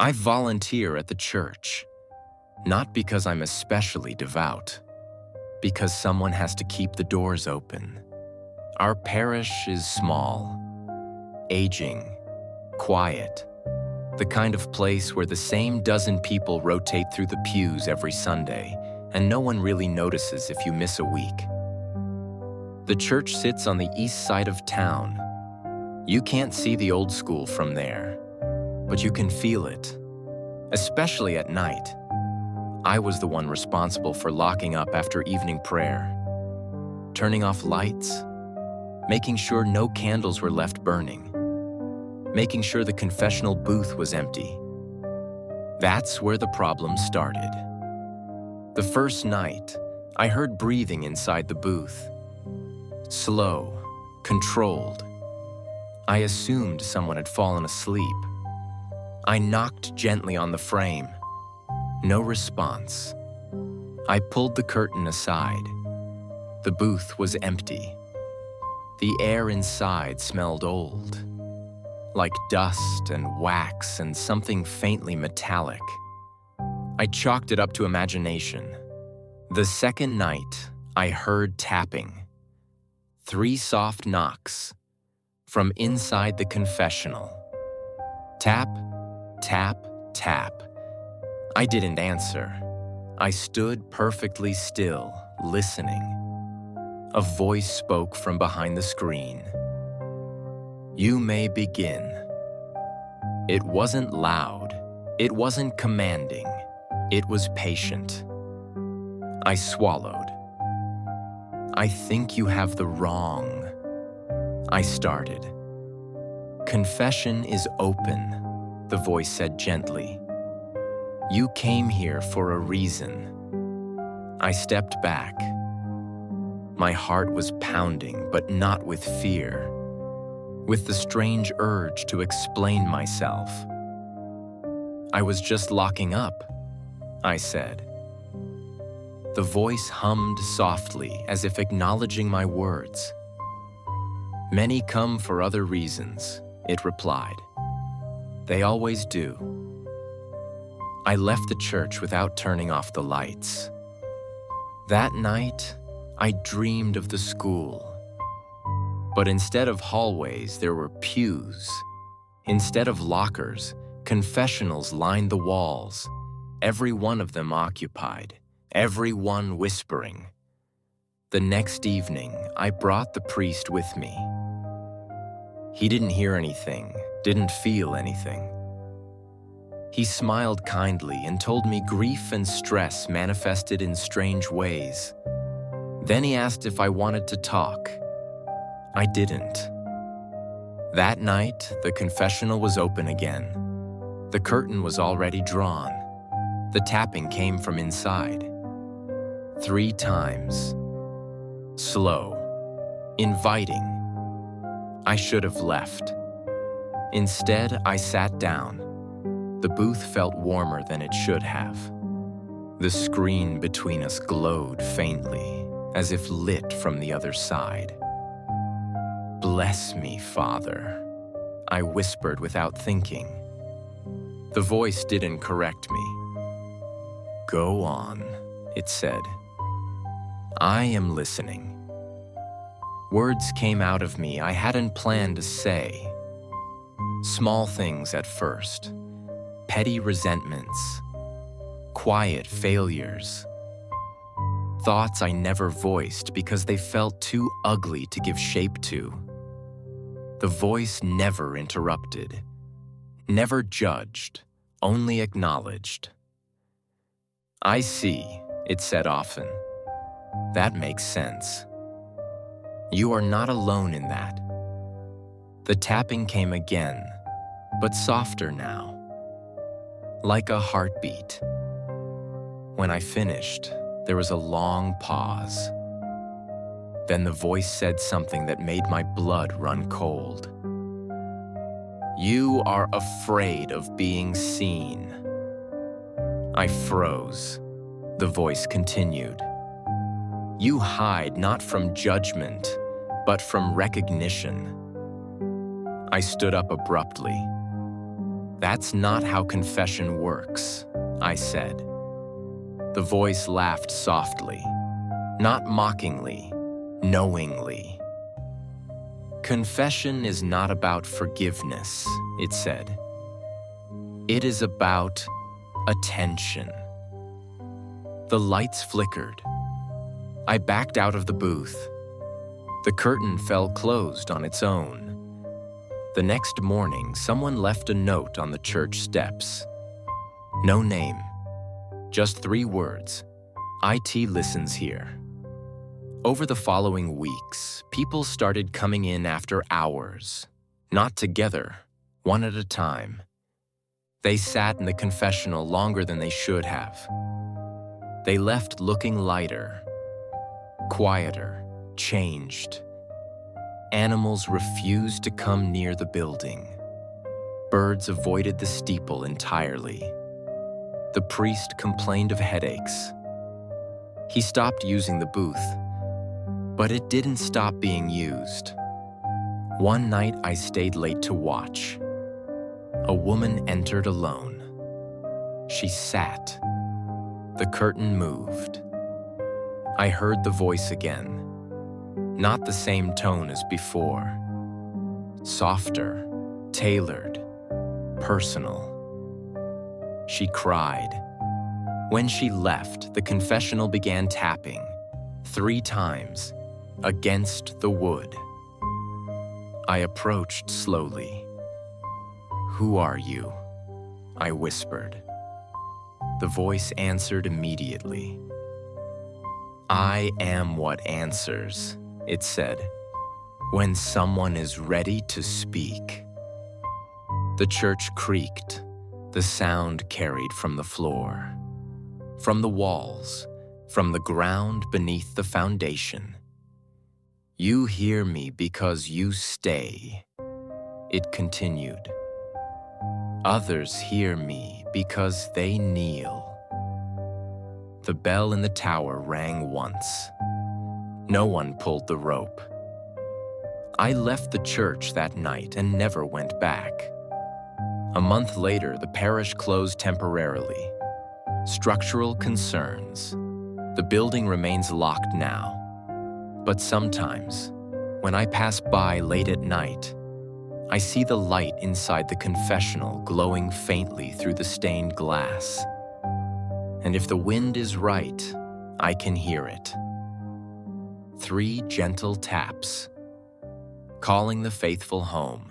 I volunteer at the church, not because I'm especially devout, because someone has to keep the doors open. Our parish is small, aging, quiet, the kind of place where the same dozen people rotate through the pews every Sunday, and no one really notices if you miss a week. The church sits on the east side of town. You can't see the old school from there, but you can feel it, especially at night. I was the one responsible for locking up after evening prayer, turning off lights, making sure no candles were left burning, making sure the confessional booth was empty. That's where the problem started. The first night, I heard breathing inside the booth. Slow, controlled. I assumed someone had fallen asleep. I knocked gently on the frame. No response. I pulled the curtain aside. The booth was empty. The air inside smelled old, like dust and wax and something faintly metallic. I chalked it up to imagination. The second night, I heard tapping. 3 soft knocks from inside the confessional. Tap, tap, tap. I didn't answer. I stood perfectly still, listening. A voice spoke from behind the screen. "You may begin." It wasn't loud. It wasn't commanding. It was patient. I swallowed. "I think you have the wrong," I started. "Confession is open," the voice said gently. "You came here for a reason." I stepped back. My heart was pounding, but not with fear, with the strange urge to explain myself. "I was just locking up," I said. The voice hummed softly, as if acknowledging my words. "Many come for other reasons," it replied. "They always do." I left the church without turning off the lights. That night, I dreamed of the school. But instead of hallways, there were pews. Instead of lockers, confessionals lined the walls, every one of them occupied, every one whispering. The next evening, I brought the priest with me. He didn't hear anything, didn't feel anything. He smiled kindly and told me grief and stress manifested in strange ways. Then he asked if I wanted to talk. I didn't. That night, the confessional was open again. The curtain was already drawn. The tapping came from inside. 3 times. Slow. Inviting. I should have left. Instead, I sat down. The booth felt warmer than it should have. The screen between us glowed faintly, as if lit from the other side. "Bless me, Father," I whispered without thinking. The voice didn't correct me. "Go on," it said. "I am listening." Words came out of me I hadn't planned to say. Small things at first. Petty resentments. Quiet failures. Thoughts I never voiced because they felt too ugly to give shape to. The voice never interrupted, never judged, only acknowledged. "I see," it said often. "That makes sense. You are not alone in that." The tapping came again, but softer now, like a heartbeat. When I finished, there was a long pause. Then the voice said something that made my blood run cold. "You are afraid of being seen." I froze. The voice continued. "You hide not from judgment, but from recognition." I stood up abruptly. "That's not how confession works," I said. The voice laughed softly, not mockingly, knowingly. "Confession is not about forgiveness," it said. "It is about attention." The lights flickered. I backed out of the booth. The curtain fell closed on its own. The next morning, someone left a note on the church steps. No name, just 3 words: "IT listens here." Over the following weeks, people started coming in after hours, not together, one at a time. They sat in the confessional longer than they should have. They left looking lighter, quieter, changed. Animals refused to come near the building. Birds avoided the steeple entirely. The priest complained of headaches. He stopped using the booth, but it didn't stop being used. One night I stayed late to watch. A woman entered alone. She sat. The curtain moved. I heard the voice again. Not the same tone as before. Softer, tailored, personal. She cried. When she left, the confessional began tapping, 3 times, against the wood. I approached slowly. "Who are you?" I whispered. The voice answered immediately. "I am what answers," it said, "when someone is ready to speak." The church creaked. The sound carried from the floor, from the walls, from the ground beneath the foundation. "You hear me because you stay," it continued. "Others hear me because they kneel." The bell in the tower rang once. No one pulled the rope. I left the church that night and never went back. A month later, the parish closed temporarily. Structural concerns. The building remains locked now. But sometimes, when I pass by late at night, I see the light inside the confessional glowing faintly through the stained glass. And if the wind is right, I can hear it. 3 gentle taps, calling the faithful home.